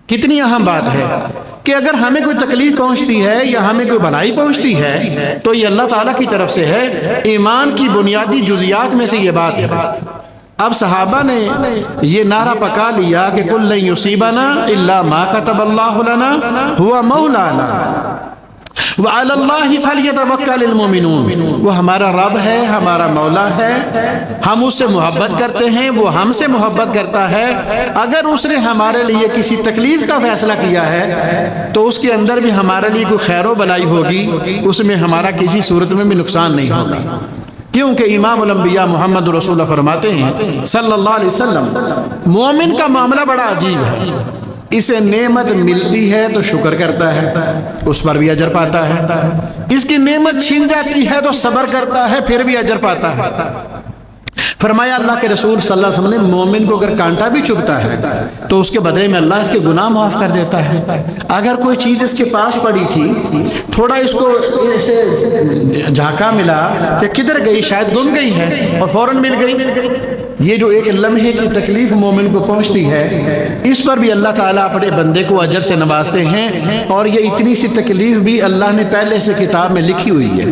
کتنی اہم بات ہے کہ اگر ہمیں کوئی تکلیف پہنچتی ہے یا ہمیں کوئی بھلائی پہنچتی ہے تو یہ اللہ تعالیٰ کی طرف سے ہے۔ ایمان کی بنیادی جزیات میں سے یہ بات ہے۔ اب صحابہ نے یہ نعرہ پکا لیا کہ کل لن یصیبنا الا ما کتب اللہ لنا ہوا مولانا وعلی اللہ فلیتوکل المؤمنون۔ وہ ہمارا رب ہے، ہمارا مولا ہے، ہم اس سے محبت کرتے ہیں، وہ ہم سے محبت کرتا ہے۔ اگر اس نے ہمارے لیے کسی تکلیف کا فیصلہ کیا ہے تو اس کے اندر بھی ہمارے لیے کوئی خیر و بھلائی ہوگی، اس میں ہمارا کسی صورت میں بھی نقصان نہیں ہوگا، کیونکہ امام الانبیاء محمد رسول اللہ فرماتے ہیں صلی اللہ علیہ وسلم، مومن کا معاملہ بڑا عجیب ہے۔ اسے نعمت ملتی ہے تو شکر کرتا ہے، اس پر بھی اجر پاتا ہے۔ اس کی نعمت چھین جاتی ہے تو صبر کرتا ہے، پھر بھی اجر پاتا ہے۔ فرمایا اللہ کے رسول صلی اللہ علیہ وسلم نے مومن کو اگر کانٹا بھی چبھتا ہے تو اس کے بدلے میں اللہ اس کے گناہ معاف کر دیتا ہے۔ اگر کوئی چیز اس کے پاس پڑی تھی، تھوڑا اس کو ایسے جھانکا ملا کہ کدھر گئی، شاید گم گئی ہے اور فوراً مل گئی۔ یہ جو ایک لمحے کی تکلیف مومن کو پہنچتی ہے، اس پر بھی اللہ تعالیٰ اپنے بندے کو اجر سے نوازتے ہیں، اور یہ اتنی سی تکلیف بھی اللہ نے پہلے سے کتاب میں لکھی ہوئی ہے۔